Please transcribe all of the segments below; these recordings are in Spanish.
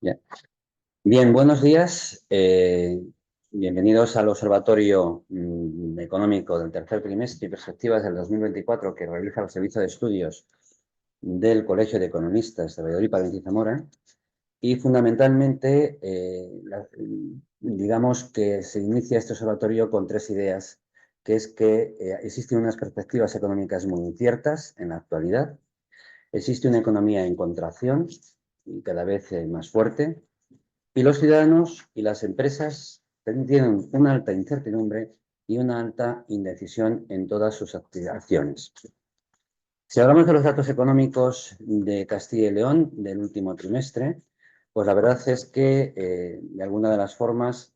Ya. Bien, buenos días. Bienvenidos al Observatorio Económico del tercer trimestre y perspectivas del 2024 que realiza el Servicio de Estudios del Colegio de Economistas de Valladolid, Palencia y Zamora. Y fundamentalmente, digamos que se inicia este observatorio con tres ideas, que es que existen unas perspectivas económicas muy inciertas en la actualidad, existe una economía en contracción y cada vez más fuerte, y los ciudadanos y las empresas tienen una alta incertidumbre y una alta indecisión en todas sus acciones. Si hablamos de los datos económicos de Castilla y León del último trimestre, pues la verdad es que de alguna de las formas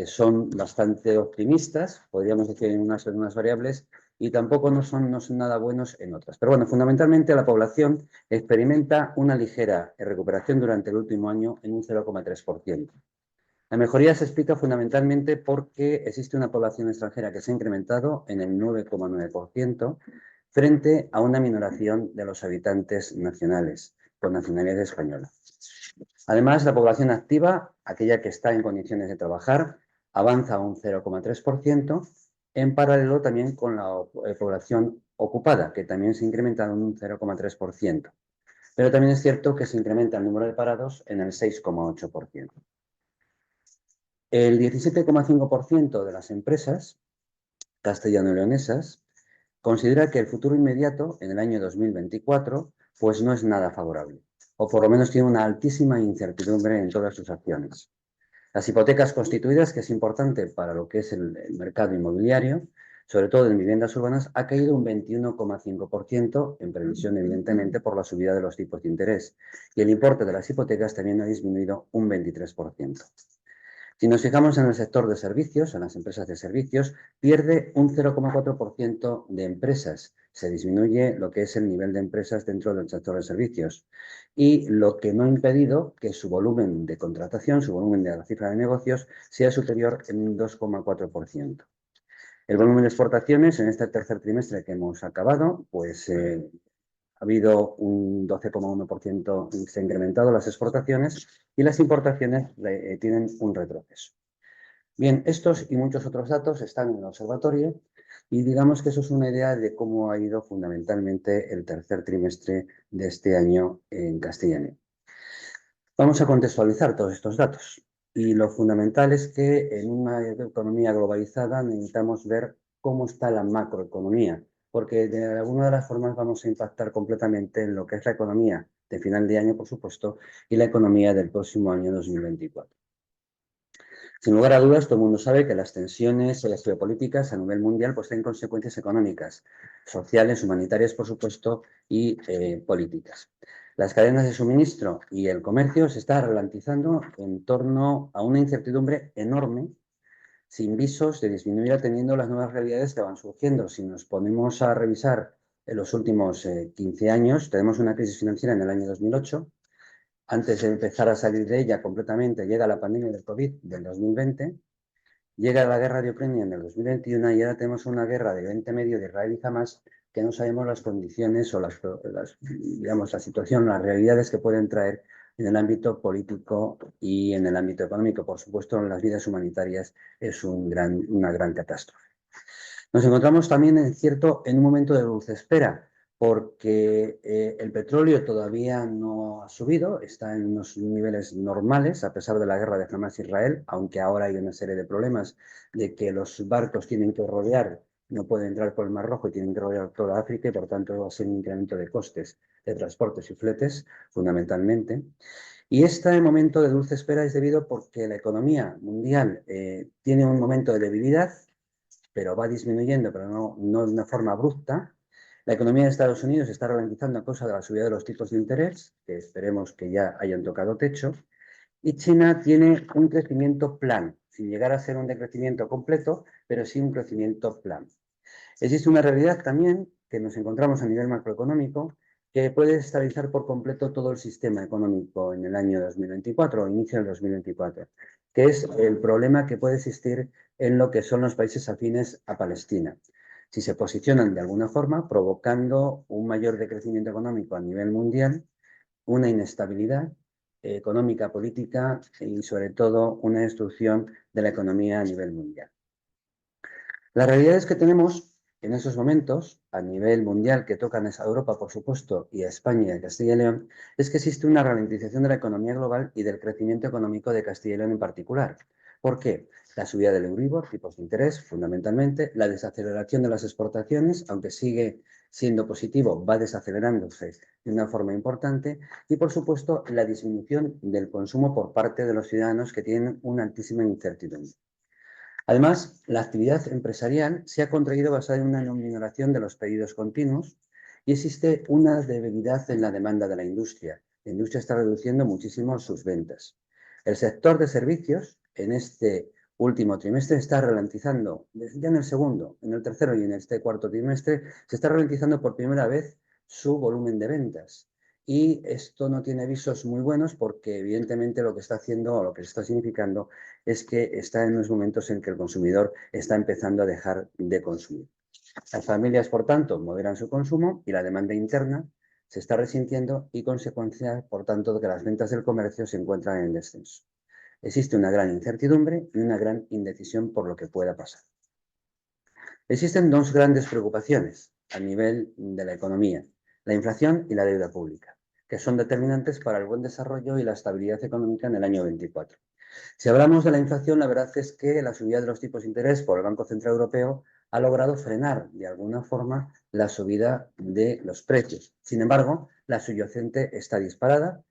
son bastante optimistas, podríamos decir en unas variables, y tampoco no son nada buenos en otras. Pero bueno, fundamentalmente la población experimenta una ligera recuperación durante el último año en un 0,3%. La mejoría se explica fundamentalmente porque existe una población extranjera que se ha incrementado en el 9,9% frente a una minoración de los habitantes nacionales con nacionalidad española. Además, la población activa, aquella que está en condiciones de trabajar, avanza a un 0,3%, en paralelo también con la población ocupada, que también se ha incrementado en un 0,3%. Pero también es cierto que se incrementa el número de parados en el 6,8%. El 17,5% de las empresas castellano-leonesas considera que el futuro inmediato, en el año 2024, pues no es nada favorable, o por lo menos tiene una altísima incertidumbre en todas sus acciones. Las hipotecas constituidas, que es importante para lo que es el mercado inmobiliario, sobre todo en viviendas urbanas, ha caído un 21,5%, en previsión, evidentemente, por la subida de los tipos de interés. Y el importe de las hipotecas también ha disminuido un 23%. Si nos fijamos en el sector de servicios, en las empresas de servicios, pierde un 0,4% de empresas. Se disminuye lo que es el nivel de empresas dentro del sector de servicios. Y lo que no ha impedido que su volumen de contratación, su volumen de la cifra de negocios, sea superior en un 2,4%. El volumen de exportaciones en este tercer trimestre que hemos acabado, pues ha habido un 12,1%, se han incrementado las exportaciones y las importaciones tienen un retroceso. Bien, estos y muchos otros datos están en el observatorio y digamos que eso es una idea de cómo ha ido fundamentalmente el tercer trimestre de este año en Castilla y León. Vamos a contextualizar todos estos datos y lo fundamental es que en una economía globalizada necesitamos ver cómo está la macroeconomía, porque de alguna de las formas vamos a impactar completamente en lo que es la economía de final de año, por supuesto, y la economía del próximo año 2024. Sin lugar a dudas, todo el mundo sabe que las tensiones y las geopolíticas a nivel mundial pues, tienen consecuencias económicas, sociales, humanitarias, por supuesto, y políticas. Las cadenas de suministro y el comercio se están ralentizando en torno a una incertidumbre enorme, sin visos de disminuir atendiendo las nuevas realidades que van surgiendo. Si nos ponemos a revisar en los últimos 15 años, tenemos una crisis financiera en el año 2008. Antes de empezar a salir de ella completamente, llega la pandemia del COVID del 2020, llega la guerra de Ucrania en el 2021 y ahora tenemos una guerra de Oriente Medio de Israel y Hamas que no sabemos las condiciones o digamos, la situación, las realidades que pueden traer en el ámbito político y en el ámbito económico. Por supuesto, en las vidas humanitarias es una gran catástrofe. Nos encontramos también en un momento de dulce espera, porque el petróleo todavía no ha subido, está en unos niveles normales a pesar de la guerra de Hamas-Israel, aunque ahora hay una serie de problemas de que los barcos tienen que rodear, no pueden entrar por el Mar Rojo y tienen que rodear toda África y por tanto va a ser un incremento de costes de transportes y fletes, fundamentalmente. Y este momento de dulce espera es debido porque la economía mundial tiene un momento de debilidad, pero va disminuyendo, pero no de una forma abrupta. La economía de Estados Unidos se está ralentizando a causa de la subida de los tipos de interés, que esperemos que ya hayan tocado techo, y China tiene un crecimiento plan, sin llegar a ser un decrecimiento completo, pero sí un crecimiento plan. Existe una realidad también que nos encontramos a nivel macroeconómico que puede estabilizar por completo todo el sistema económico en el año 2024 o inicio del 2024, que es el problema que puede existir en lo que son los países afines a Palestina. Si se posicionan de alguna forma, provocando un mayor decrecimiento económico a nivel mundial, una inestabilidad económica, política y, sobre todo, una destrucción de la economía a nivel mundial. La realidad es que tenemos en esos momentos, a nivel mundial, que tocan a Europa, por supuesto, y a España y a Castilla y León, es que existe una ralentización de la economía global y del crecimiento económico de Castilla y León en particular. ¿Por qué? La subida del Euribor, tipos de interés, fundamentalmente, la desaceleración de las exportaciones, aunque sigue siendo positivo, va desacelerándose de una forma importante, y, por supuesto, la disminución del consumo por parte de los ciudadanos, que tienen una altísima incertidumbre. Además, la actividad empresarial se ha contraído basada en una minoración de los pedidos continuos y existe una debilidad en la demanda de la industria. La industria está reduciendo muchísimo sus ventas. El sector de servicios en este último trimestre está ralentizando, ya en el segundo, en el tercero y en este cuarto trimestre, se está ralentizando por primera vez su volumen de ventas. Y esto no tiene visos muy buenos porque, evidentemente, lo que está haciendo o lo que está significando es que está en los momentos en que el consumidor está empezando a dejar de consumir. Las familias, por tanto, moderan su consumo y la demanda interna se está resintiendo y, consecuencia, por tanto, de que las ventas del comercio se encuentran en descenso. Existe una gran incertidumbre y una gran indecisión por lo que pueda pasar. Existen dos grandes preocupaciones a nivel de la economía: la inflación y la deuda pública, que son determinantes para el buen desarrollo y la estabilidad económica en el año 24. Si hablamos de la inflación, la verdad es que la subida de los tipos de interés por el Banco Central Europeo ha logrado frenar de alguna forma la subida de los precios. Sin embargo, la subyacente está disparada,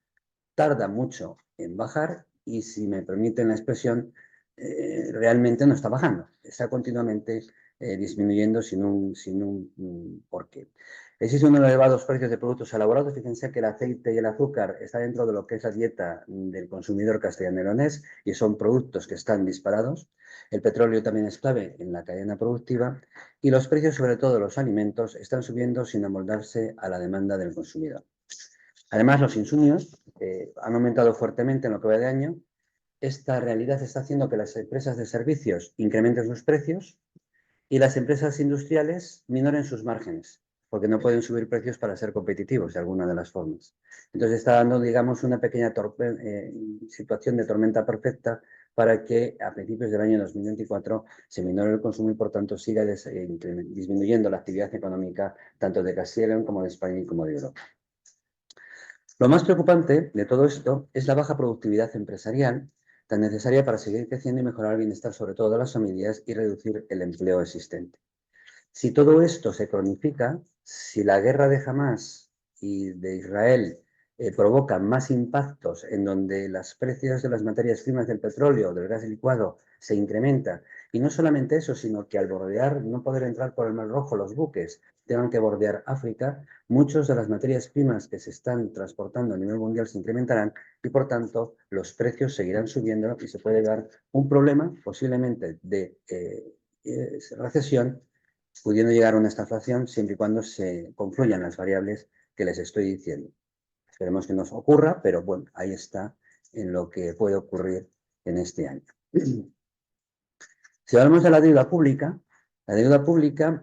tarda mucho en bajar y, si me permiten la expresión, realmente no está bajando. Está continuamente disminuyendo sin un porqué. Existen unos elevados precios de productos elaborados. Fíjense que el aceite y el azúcar está dentro de lo que es la dieta del consumidor castellano-leonés y son productos que están disparados. El petróleo también es clave en la cadena productiva y los precios, sobre todo de los alimentos, están subiendo sin amoldarse a la demanda del consumidor. Además, los insumos han aumentado fuertemente en lo que va de año. Esta realidad está haciendo que las empresas de servicios incrementen sus precios y las empresas industriales minoren sus márgenes, porque no pueden subir precios para ser competitivos de alguna de las formas. Entonces está dando, digamos, una pequeña situación de tormenta perfecta para que a principios del año 2024 se minore el consumo y, por tanto, siga disminuyendo la actividad económica tanto de Castilla y León como de España y como de Europa. Lo más preocupante de todo esto es la baja productividad empresarial, tan necesaria para seguir creciendo y mejorar el bienestar, sobre todo de las familias, y reducir el empleo existente. Si todo esto se cronifica, si la guerra de Hamás y de Israel provoca más impactos en donde los precios de las materias primas del petróleo, del gas licuado, se incrementan, y no solamente eso, sino que al bordear, no poder entrar por el Mar Rojo los buques, tengan que bordear África, muchas de las materias primas que se están transportando a nivel mundial se incrementarán y, por tanto, los precios seguirán subiendo y se puede dar un problema posiblemente de recesión, pudiendo llegar a una estagflación siempre y cuando se confluyan las variables que les estoy diciendo. Esperemos que nos ocurra, pero bueno, ahí está en lo que puede ocurrir en este año. Si hablamos de la deuda pública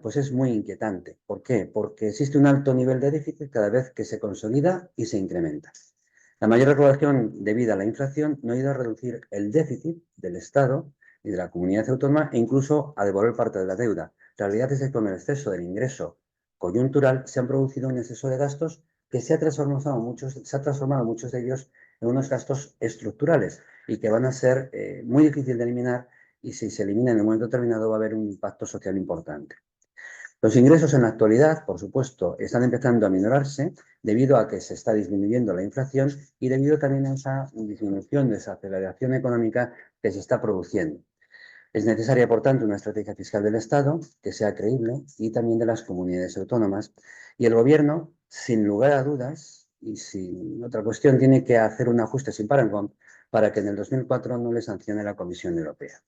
pues es muy inquietante. ¿Por qué? Porque existe un alto nivel de déficit cada vez que se consolida y se incrementa. La mayor recaudación debida a la inflación no ha ido a reducir el déficit del Estado y de la comunidad autónoma e incluso a devolver parte de la deuda. La realidad es que con el exceso del ingreso coyuntural se han producido un exceso de gastos que se ha transformado muchos de ellos en unos gastos estructurales y que van a ser muy difíciles de eliminar, y si se elimina en un momento determinado va a haber un impacto social importante. Los ingresos en la actualidad, por supuesto, están empezando a minorarse debido a que se está disminuyendo la inflación y debido también a esa disminución, de esa aceleración económica que se está produciendo. Es necesaria, por tanto, una estrategia fiscal del Estado que sea creíble y también de las comunidades autónomas. Y el Gobierno, sin lugar a dudas y sin otra cuestión, tiene que hacer un ajuste sin parangón para que en el 2004 no le sancione la Comisión Europea.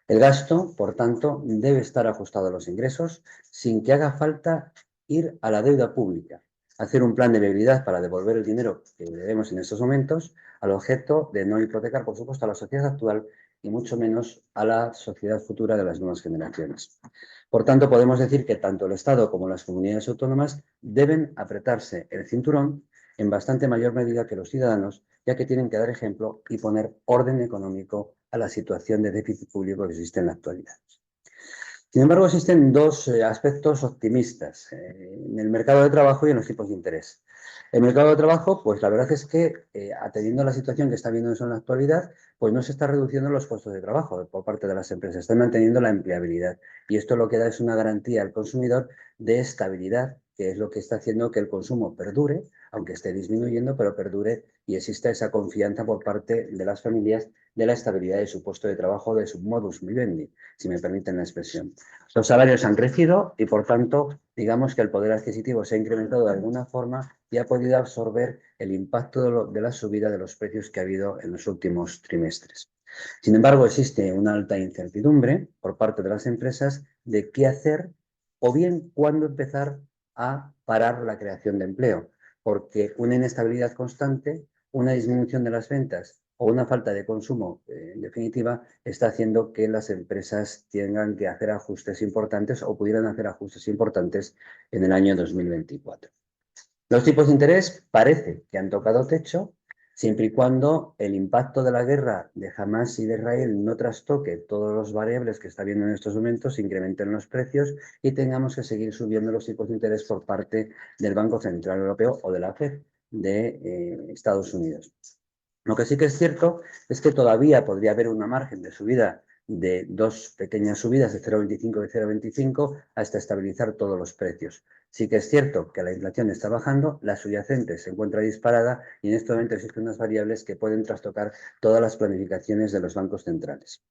El gasto, por tanto, debe estar ajustado a los ingresos sin que haga falta ir a la deuda pública, hacer un plan de viabilidad para devolver el dinero que debemos en estos momentos, al objeto de no hipotecar, por supuesto, a la sociedad actual y mucho menos a la sociedad futura de las nuevas generaciones. Por tanto, podemos decir que tanto el Estado como las comunidades autónomas deben apretarse el cinturón en bastante mayor medida que los ciudadanos, ya que tienen que dar ejemplo y poner orden económico a la situación de déficit público que existe en la actualidad. Sin embargo, existen dos aspectos optimistas en el mercado de trabajo y en los tipos de interés. El mercado de trabajo, pues la verdad es que, atendiendo a la situación que está viendo eso en la actualidad, pues no se está reduciendo los puestos de trabajo por parte de las empresas, están manteniendo la empleabilidad. Y esto lo que da es una garantía al consumidor de estabilidad, que es lo que está haciendo que el consumo perdure, aunque esté disminuyendo, pero perdure y exista esa confianza por parte de las familias de la estabilidad de su puesto de trabajo, de su modus vivendi, si me permiten la expresión. Los salarios han crecido y, por tanto, digamos que el poder adquisitivo se ha incrementado de alguna forma y ha podido absorber el impacto de la subida de los precios que ha habido en los últimos trimestres. Sin embargo, existe una alta incertidumbre por parte de las empresas de qué hacer o bien cuándo empezar a parar la creación de empleo, porque una inestabilidad constante, una disminución de las ventas o una falta de consumo, en definitiva, está haciendo que las empresas tengan que hacer ajustes importantes o pudieran hacer ajustes importantes en el año 2024. Los tipos de interés parece que han tocado techo, siempre y cuando el impacto de la guerra de Hamás y de Israel no trastoque todas las variables que está viendo en estos momentos, incrementen los precios y tengamos que seguir subiendo los tipos de interés por parte del Banco Central Europeo o de la FED de Estados Unidos. Lo que sí que es cierto es que todavía podría haber una margen de subida de dos pequeñas subidas de 0,25 y 0,25 hasta estabilizar todos los precios. Sí que es cierto que la inflación está bajando, la subyacente se encuentra disparada y en este momento existen unas variables que pueden trastocar todas las planificaciones de los bancos centrales.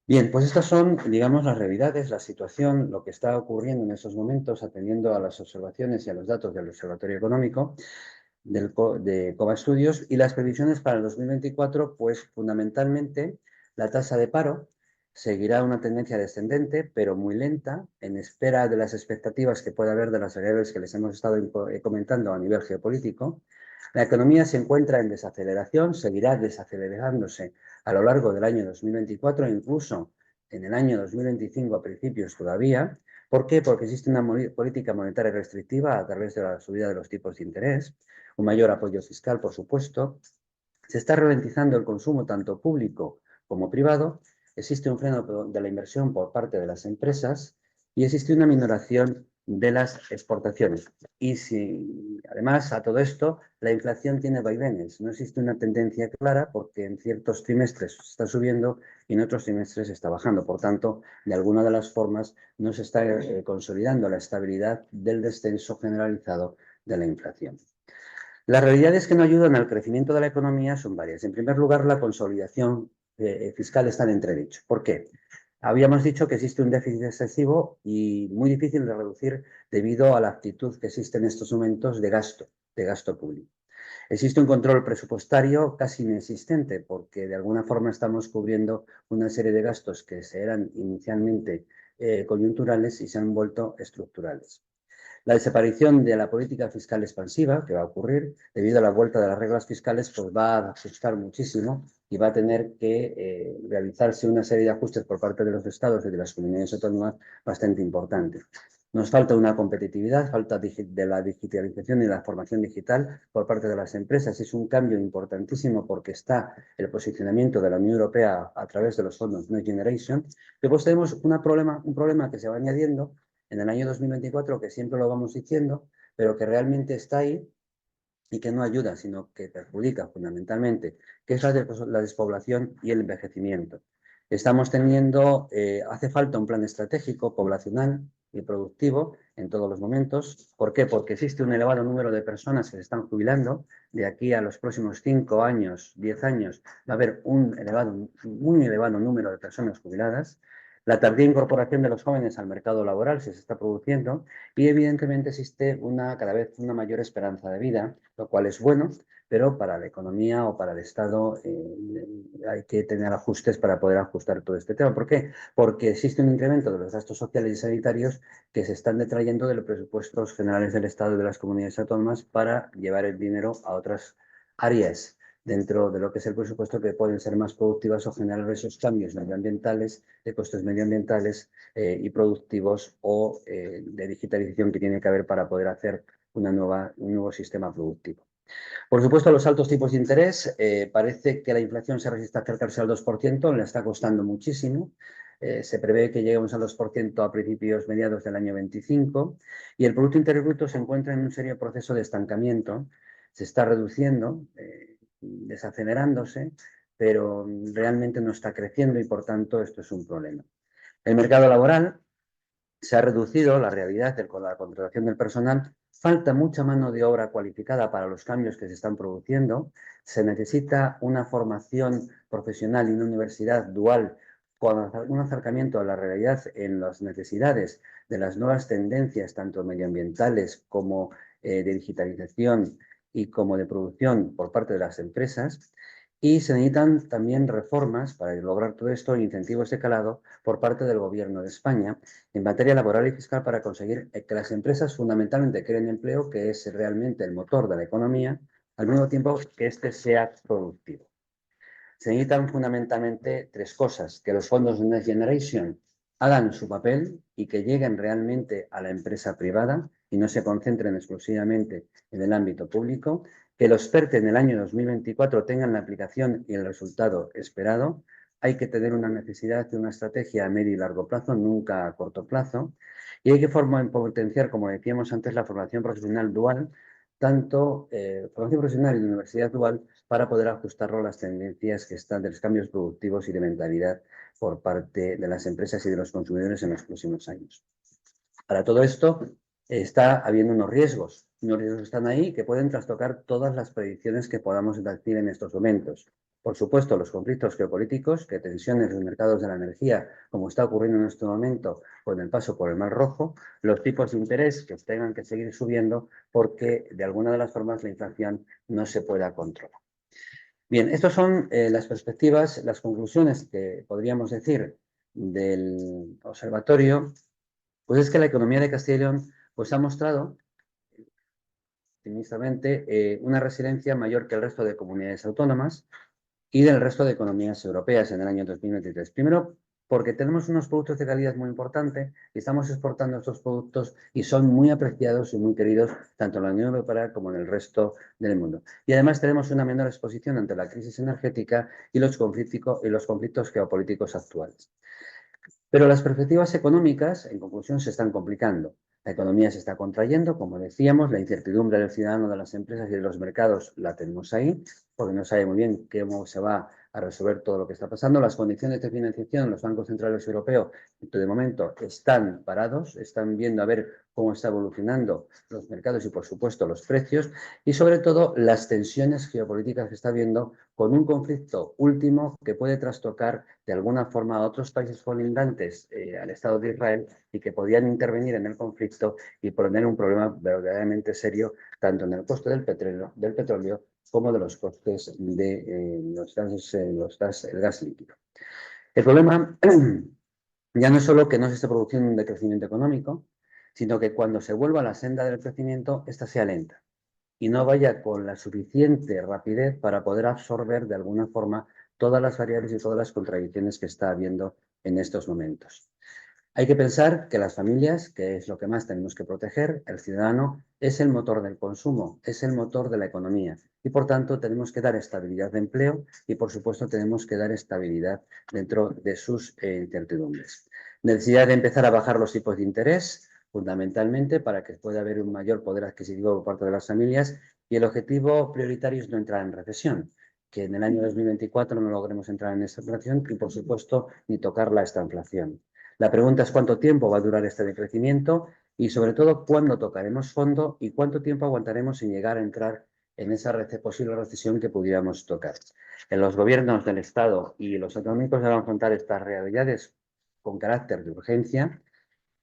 Bien, pues estas son, digamos, las realidades, la situación, lo que está ocurriendo en estos momentos, atendiendo a las observaciones y a los datos del Observatorio Económico de Cova Studios, y las previsiones para el 2024, pues fundamentalmente la tasa de paro seguirá una tendencia descendente, pero muy lenta, en espera de las expectativas que pueda haber de las variables que les hemos estado comentando a nivel geopolítico. La economía se encuentra en desaceleración, seguirá desacelerándose a lo largo del año 2024, incluso en el año 2025 a principios todavía. ¿Por qué? Porque existe una política monetaria restrictiva a través de la subida de los tipos de interés, un mayor apoyo fiscal, por supuesto. Se está ralentizando el consumo tanto público como privado, existe un freno de la inversión por parte de las empresas y existe una minoración de las exportaciones. Y si además a todo esto la inflación tiene vaivenes, no existe una tendencia clara porque en ciertos trimestres está subiendo y en otros trimestres está bajando. Por tanto, de alguna de las formas no se está consolidando la estabilidad del descenso generalizado de la inflación. Las realidades que no ayudan al crecimiento de la economía son varias. En primer lugar, la consolidación fiscal está en entredicho. ¿Por qué? Habíamos dicho que existe un déficit excesivo y muy difícil de reducir debido a la actitud que existe en estos momentos de gasto público. Existe un control presupuestario casi inexistente porque de alguna forma estamos cubriendo una serie de gastos que eran inicialmente coyunturales y se han vuelto estructurales. La desaparición de la política fiscal expansiva, que va a ocurrir debido a la vuelta de las reglas fiscales, pues va a ajustar muchísimo y va a tener que realizarse una serie de ajustes por parte de los estados y de las comunidades autónomas bastante importantes. Nos falta una competitividad, falta de la digitalización y la formación digital por parte de las empresas. Es un cambio importantísimo porque está el posicionamiento de la Unión Europea a través de los fondos Next Generation. Después tenemos un problema que se va añadiendo en el año 2024, que siempre lo vamos diciendo, pero que realmente está ahí y que no ayuda, sino que perjudica fundamentalmente, que es la despoblación y el envejecimiento. Estamos teniendo, hace falta un plan estratégico poblacional y productivo en todos los momentos. ¿Por qué? Porque existe un elevado número de personas que se están jubilando. De aquí a los próximos 5 años, 10 años, va a haber un muy elevado número de personas jubiladas. La tardía incorporación de los jóvenes al mercado laboral se está produciendo y evidentemente existe cada vez una mayor esperanza de vida, lo cual es bueno, pero para la economía o para el Estado hay que tener ajustes para poder ajustar todo este tema. ¿Por qué? Porque existe un incremento de los gastos sociales y sanitarios que se están detrayendo de los presupuestos generales del Estado y de las comunidades autónomas para llevar el dinero a otras áreas dentro de lo que es el presupuesto que pueden ser más productivas o generar esos cambios medioambientales, de costes medioambientales y productivos o de digitalización que tiene que haber para poder hacer un nuevo sistema productivo. Por supuesto, los altos tipos de interés, parece que la inflación se resiste a acercarse al 2%, le está costando muchísimo. Se prevé que lleguemos al 2% a mediados del año 25 y el Producto Interior Bruto se encuentra en un serio proceso de estancamiento. Se está reduciendo, desacelerándose, pero realmente no está creciendo y, por tanto, esto es un problema. El mercado laboral se ha reducido, la realidad con la contratación del personal. Falta mucha mano de obra cualificada para los cambios que se están produciendo. Se necesita una formación profesional y una universidad dual con un acercamiento a la realidad en las necesidades de las nuevas tendencias, tanto medioambientales como de digitalización y como de producción por parte de las empresas. Y se necesitan también reformas para lograr todo esto, incentivos de calado por parte del Gobierno de España en materia laboral y fiscal para conseguir que las empresas fundamentalmente creen empleo, que es realmente el motor de la economía, al mismo tiempo que éste sea productivo. Se necesitan fundamentalmente tres cosas: que los fondos de Next Generation hagan su papel y que lleguen realmente a la empresa privada y no se concentren exclusivamente en el ámbito público, que los PERTE en el año 2024 tengan la aplicación y el resultado esperado. Hay que tener una necesidad de una estrategia a medio y largo plazo, nunca a corto plazo, y hay que potenciar, como decíamos antes, la formación profesional dual, tanto formación profesional y universidad dual, para poder ajustarlo a las tendencias que están de los cambios productivos y de mentalidad por parte de las empresas y de los consumidores en los próximos años. Para todo esto está habiendo unos riesgos están ahí que pueden trastocar todas las predicciones que podamos decir en estos momentos. Por supuesto, los conflictos geopolíticos, que tensiones en los mercados de la energía, como está ocurriendo en este momento con el paso por el Mar Rojo, los tipos de interés que tengan que seguir subiendo porque de alguna de las formas la inflación no se pueda controlar. Bien, estas son las perspectivas, las conclusiones que podríamos decir del observatorio. Pues es que la economía de Castilla y León pues, ha mostrado optimistamente una resiliencia mayor que el resto de comunidades autónomas y del resto de economías europeas en el año 2023. Primero, porque tenemos unos productos de calidad muy importantes y estamos exportando estos productos y son muy apreciados y muy queridos tanto en la Unión Europea como en el resto del mundo. Y además tenemos una menor exposición ante la crisis energética y los conflictos geopolíticos actuales. Pero las perspectivas económicas, en conclusión, se están complicando. La economía se está contrayendo, como decíamos, la incertidumbre del ciudadano, de las empresas y de los mercados la tenemos ahí, porque no sabe muy bien cómo se va a resolver todo lo que está pasando. Las condiciones de financiación en los bancos centrales europeos, de momento, están parados, están viendo a ver cómo está evolucionando los mercados y, por supuesto, los precios, y sobre todo las tensiones geopolíticas que está habiendo con un conflicto último que puede trastocar de alguna forma a otros países colindantes al Estado de Israel y que podían intervenir en el conflicto y poner un problema verdaderamente serio tanto en el coste del petróleo como de los costes de el gas líquido. El problema ya no es solo que no se esté produciendo un decrecimiento económico, sino que cuando se vuelva a la senda del crecimiento, esta sea lenta y no vaya con la suficiente rapidez para poder absorber de alguna forma todas las variables y todas las contradicciones que está habiendo en estos momentos. Hay que pensar que las familias, que es lo que más tenemos que proteger, el ciudadano es el motor del consumo, es el motor de la economía y, por tanto, tenemos que dar estabilidad de empleo y, por supuesto, tenemos que dar estabilidad dentro de sus incertidumbres. Necesidad de empezar a bajar los tipos de interés, fundamentalmente para que pueda haber un mayor poder adquisitivo por parte de las familias, y el objetivo prioritario es no entrar en recesión, que en el año 2024 no logremos entrar en esta inflación y, por supuesto, ni tocarla esta inflación. La pregunta es cuánto tiempo va a durar este decrecimiento y, sobre todo, cuándo tocaremos fondo y cuánto tiempo aguantaremos sin llegar a entrar en esa posible recesión que pudiéramos tocar. En los gobiernos del Estado y los autonómicos deben afrontar estas realidades con carácter de urgencia.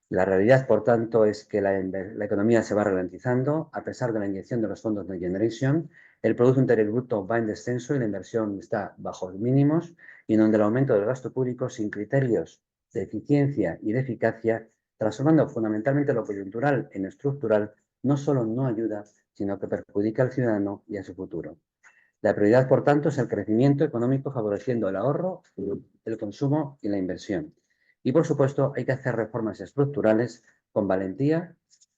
La realidad, por tanto, es que la economía se va ralentizando a pesar de la inyección de los fondos Next Generation. El Producto Interior Bruto va en descenso y la inversión está bajo mínimos, y en donde el aumento del gasto público sin criterios de eficiencia y de eficacia, transformando fundamentalmente lo coyuntural en estructural, no solo no ayuda, sino que perjudica al ciudadano y a su futuro. La prioridad, por tanto, es el crecimiento económico favoreciendo el ahorro, el consumo y la inversión. Y, por supuesto, hay que hacer reformas estructurales con valentía,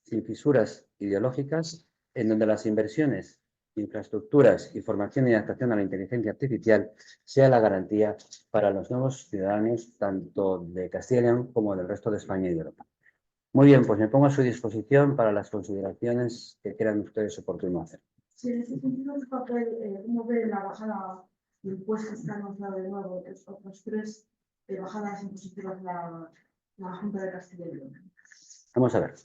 sin fisuras ideológicas, en donde las inversiones, infraestructuras y formación y adaptación a la inteligencia artificial sea la garantía para los nuevos ciudadanos, tanto de Castilla y León como del resto de España y de Europa. Muy bien, pues me pongo a su disposición para las consideraciones que crean ustedes oportuno hacer. Sí, en ese sentido, el papel, ¿cómo ve la bajada de impuestos que ha anunciado de nuevo otros tres bajadas impositivas de la Junta de Castilla y León? Vamos a ver.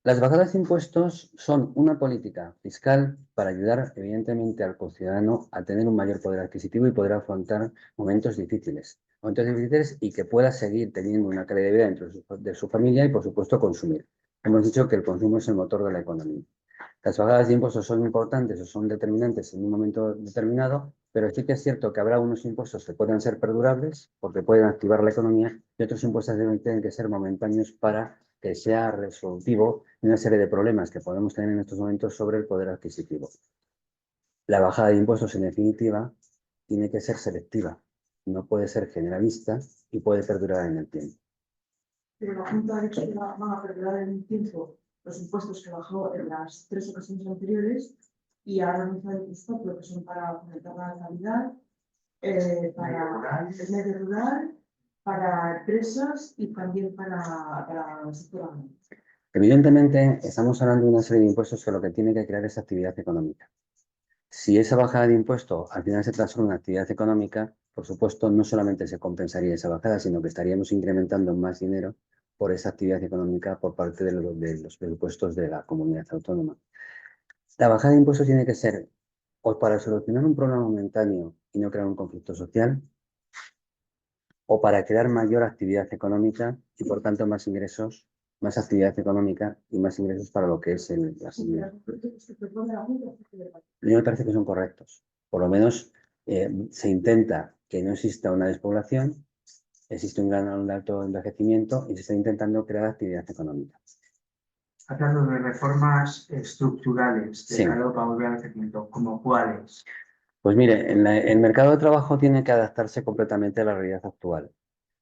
Las bajadas de impuestos son una política fiscal para ayudar, evidentemente, al ciudadano a tener un mayor poder adquisitivo y poder afrontar momentos difíciles y que pueda seguir teniendo una calidad de vida dentro de su familia y, por supuesto, consumir. Hemos dicho que el consumo es el motor de la economía. Las bajadas de impuestos son importantes o son determinantes en un momento determinado, pero sí que es cierto que habrá unos impuestos que puedan ser perdurables porque pueden activar la economía y otros impuestos tienen que ser momentáneos para que sea resolutivo de una serie de problemas que podemos tener en estos momentos sobre el poder adquisitivo. La bajada de impuestos, en definitiva, tiene que ser selectiva, no puede ser generalista y puede perdurar en el tiempo. Pero la Junta ha dicho que van a perdurar en el tiempo los impuestos que bajó en las tres ocasiones anteriores y ha realizado el stop, que son para aumentar la natalidad, para el medio rural, para empresas y también para el sector agrario. Evidentemente, estamos hablando de una serie de impuestos que lo que tiene que crear es actividad económica. Si esa bajada de impuesto al final se transforma en actividad económica, por supuesto, no solamente se compensaría esa bajada, sino que estaríamos incrementando más dinero por esa actividad económica por parte de los presupuestos de la comunidad autónoma. La bajada de impuestos tiene que ser o para solucionar un problema momentáneo y no crear un conflicto social, o para crear mayor actividad económica y, por tanto, más ingresos, más actividad económica y más ingresos para lo que es la sanidad. A mí me parece que son correctos. Por lo menos se intenta que no exista una despoblación, existe un alto envejecimiento y se está intentando crear actividad económica. Hablando de reformas estructurales de Sí. cara para volver al crecimiento, ¿como cuáles? Pues mire, el mercado de trabajo tiene que adaptarse completamente a la realidad actual.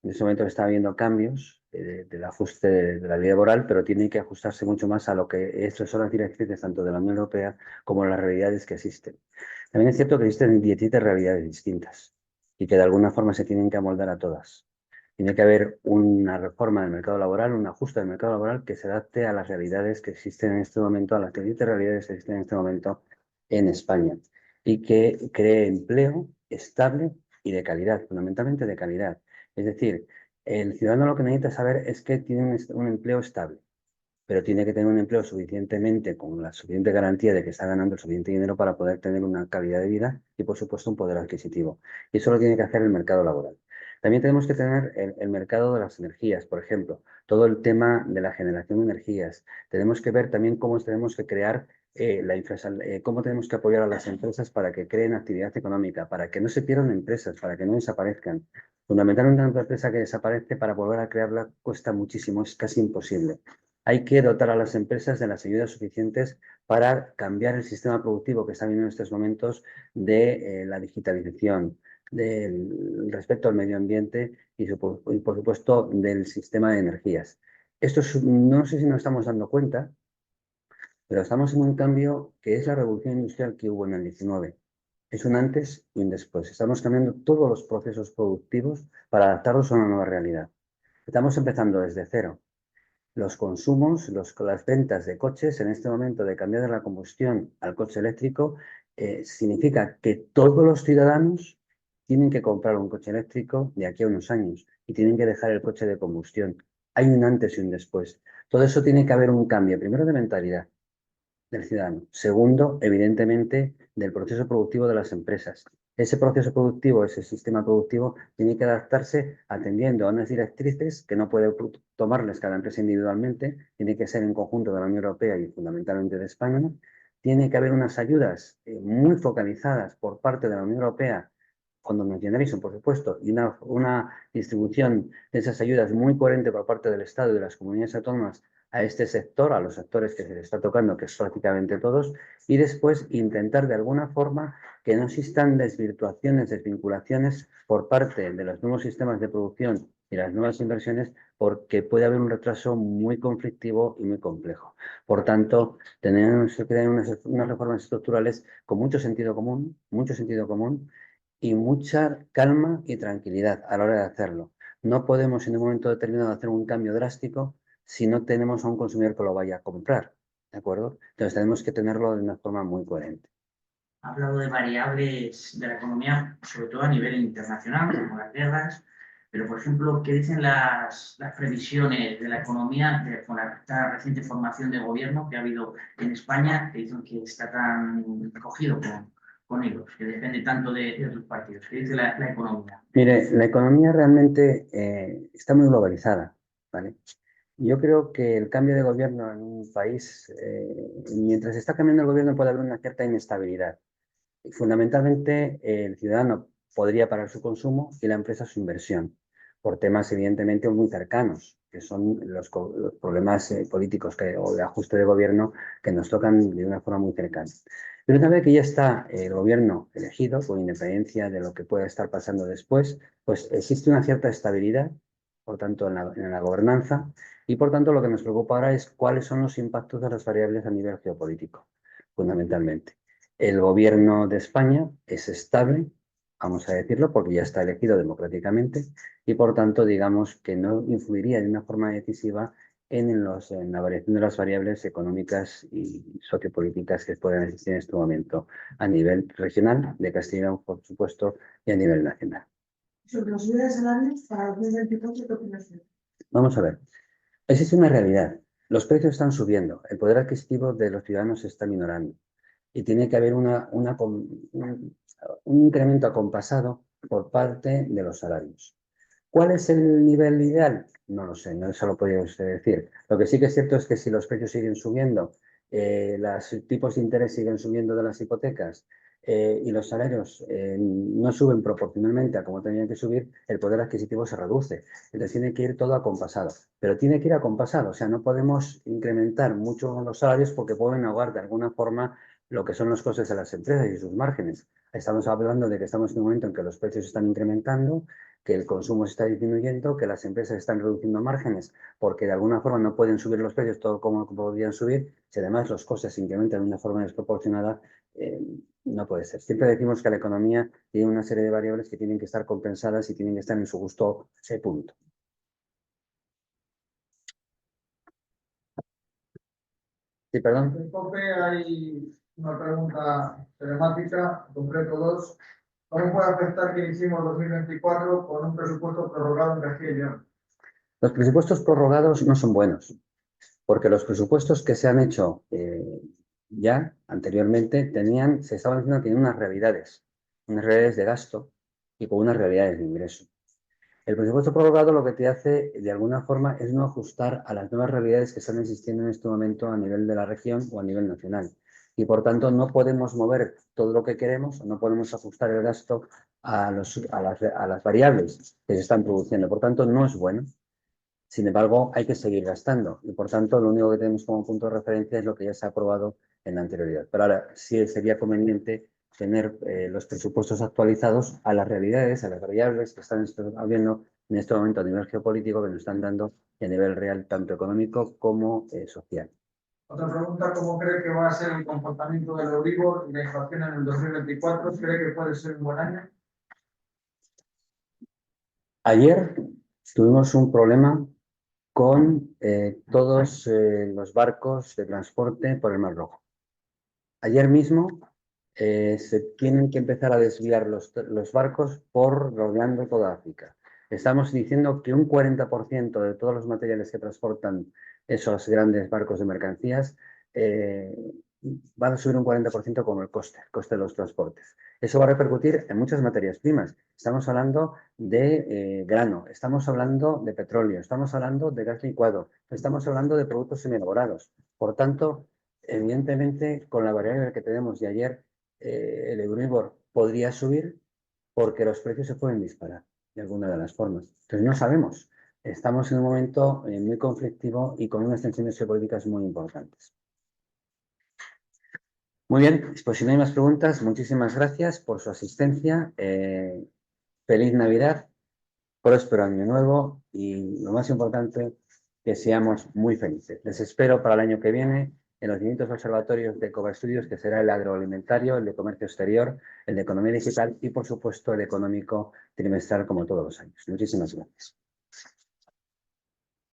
En este momento está habiendo cambios del ajuste de la ley laboral, pero tiene que ajustarse mucho más a lo que son las directrices tanto de la Unión Europea como las realidades que existen. También es cierto que existen 17 realidades distintas y que de alguna forma se tienen que amoldar a todas. Tiene que haber una reforma del mercado laboral, un ajuste del mercado laboral que se adapte a las realidades que existen en este momento, a las 17 realidades que existen en este momento en España y que cree empleo estable y de calidad, fundamentalmente de calidad. Es decir, el ciudadano lo que necesita saber es que tiene un empleo estable, pero tiene que tener un empleo suficientemente, con la suficiente garantía de que está ganando el suficiente dinero para poder tener una calidad de vida y, por supuesto, un poder adquisitivo. Y eso lo tiene que hacer el mercado laboral. También tenemos que tener el mercado de las energías, por ejemplo, todo el tema de la generación de energías. Tenemos que ver también cómo tenemos que crear cómo tenemos que apoyar a las empresas para que creen actividad económica, para que no se pierdan empresas, para que no desaparezcan. Fundamentalmente, una empresa que desaparece, para volver a crearla cuesta muchísimo, es casi imposible. Hay que dotar a las empresas de las ayudas suficientes para cambiar el sistema productivo que está viviendo en estos momentos de la digitalización, del respecto al medio ambiente y, por supuesto, del sistema de energías. Esto no sé si nos estamos dando cuenta, pero estamos en un cambio que es la revolución industrial que hubo en el 19. Es un antes y un después. Estamos cambiando todos los procesos productivos para adaptarlos a una nueva realidad. Estamos empezando desde cero. Los consumos, las ventas de coches, en este momento de cambiar de la combustión al coche eléctrico, significa que todos los ciudadanos tienen que comprar un coche eléctrico de aquí a unos años y tienen que dejar el coche de combustión. Hay un antes y un después. Todo eso tiene que haber un cambio, primero de mentalidad del ciudadano. Segundo, evidentemente, del proceso productivo de las empresas. Ese proceso productivo, ese sistema productivo, tiene que adaptarse atendiendo a unas directrices que no puede tomarles cada empresa individualmente, tiene que ser en conjunto de la Unión Europea y fundamentalmente de España. Tiene que haber unas ayudas muy focalizadas por parte de la Unión Europea, Fondo Next Generation, por supuesto, y una distribución de esas ayudas muy coherente por parte del Estado y de las comunidades autónomas a este sector, a los sectores que se le está tocando, que es prácticamente todos, y después intentar de alguna forma que no existan desvirtuaciones, desvinculaciones por parte de los nuevos sistemas de producción y las nuevas inversiones, porque puede haber un retraso muy conflictivo y muy complejo. Por tanto, tenemos que tener unas reformas estructurales con mucho sentido común y mucha calma y tranquilidad a la hora de hacerlo. No podemos en un momento determinado hacer un cambio drástico si no tenemos a un consumidor que lo vaya a comprar, ¿de acuerdo? Entonces tenemos que tenerlo de una forma muy coherente. Ha hablado de variables de la economía, sobre todo a nivel internacional, como las guerras, pero, por ejemplo, ¿qué dicen las previsiones de la economía con esta reciente formación de gobierno que ha habido en España, que dicen que está tan cogido con ellos, que depende tanto de otros partidos? ¿Qué dice la economía? Mire, la economía realmente está muy globalizada, ¿vale? Yo creo que el cambio de gobierno en un país, mientras está cambiando el gobierno, puede haber una cierta inestabilidad. Y fundamentalmente, el ciudadano podría parar su consumo y la empresa su inversión, por temas evidentemente muy cercanos, que son los problemas políticos o de ajuste de gobierno que nos tocan de una forma muy cercana. Pero una vez que ya está el gobierno elegido, con independencia de lo que pueda estar pasando después, pues existe una cierta estabilidad, por tanto, en la gobernanza, y por tanto lo que nos preocupa ahora es cuáles son los impactos de las variables a nivel geopolítico, fundamentalmente. El gobierno de España es estable, vamos a decirlo, porque ya está elegido democráticamente y, por tanto, digamos que no influiría de una forma decisiva en la variación de las variables económicas y sociopolíticas que puedan existir en este momento a nivel regional, de Castilla y León, por supuesto, y a nivel nacional. Sobre los subida de salarios para 2024, ¿qué opinas? Vamos a ver. Existe una realidad. Los precios están subiendo, el poder adquisitivo de los ciudadanos se está minorando y tiene que haber un incremento acompasado por parte de los salarios. ¿Cuál es el nivel ideal? No lo sé, no se lo podría usted decir. Lo que sí que es cierto es que si los precios siguen subiendo, los tipos de interés siguen subiendo de las hipotecas y los salarios no suben proporcionalmente a como tenían que subir, el poder adquisitivo se reduce. Entonces tiene que ir todo acompasado. Pero tiene que ir acompasado, o sea, no podemos incrementar mucho los salarios porque pueden ahogar de alguna forma lo que son los costes de las empresas y sus márgenes. Estamos hablando de que estamos en un momento en que los precios están incrementando, que el consumo se está disminuyendo, que las empresas están reduciendo márgenes porque de alguna forma no pueden subir los precios todo como podrían subir. Si además los costes se incrementan de una forma desproporcionada, no puede ser. Siempre decimos que la economía tiene una serie de variables que tienen que estar compensadas y tienen que estar en su justo punto. Sí, perdón. En COPE hay una pregunta telemática, en concreto dos. ¿Cómo puede afectar que iniciemos 2024 con un presupuesto prorrogado en Castilla y León? Los presupuestos prorrogados no son buenos, porque los presupuestos que se han hecho ya anteriormente se estaban haciendo que tenían unas realidades de gasto y con unas realidades de ingreso. El presupuesto prorrogado lo que te hace, de alguna forma, es no ajustar a las nuevas realidades que están existiendo en este momento a nivel de la región o a nivel nacional. Y, por tanto, no podemos mover todo lo que queremos, no podemos ajustar el gasto a las variables que se están produciendo. Por tanto, no es bueno. Sin embargo, hay que seguir gastando y, por tanto, lo único que tenemos como punto de referencia es lo que ya se ha aprobado en la anterioridad. Pero ahora sí sería conveniente tener los presupuestos actualizados a las realidades, a las variables que están habiendo en este momento a nivel geopolítico, que nos están dando a nivel real, tanto económico como social. Otra pregunta, ¿cómo cree que va a ser el comportamiento del Euribor y la inflación en el 2024? ¿Cree que puede ser un buen año? Ayer tuvimos un problema con todos los barcos de transporte por el Mar Rojo. Ayer mismo se tienen que empezar a desviar los barcos rodeando toda África. Estamos diciendo que un 40% de todos los materiales que transportan esos grandes barcos de mercancías van a subir un 40% como el coste de los transportes. Eso va a repercutir en muchas materias primas. Estamos hablando de grano, estamos hablando de petróleo, estamos hablando de gas licuado, estamos hablando de productos semielaborados. Por tanto, evidentemente, con la variable que tenemos de ayer, el Euribor podría subir porque los precios se pueden disparar de alguna de las formas. Entonces, no sabemos. Estamos en un momento muy conflictivo y con unas tensiones geopolíticas muy importantes. Muy bien, pues si no hay más preguntas, muchísimas gracias por su asistencia. Feliz Navidad, próspero año nuevo. y lo más importante, que seamos muy felices. Les espero para el año que viene en los distintos observatorios de Cova Estudios, que será el agroalimentario, el de comercio exterior, el de economía digital y, por supuesto, el económico trimestral, como todos los años. Muchísimas gracias.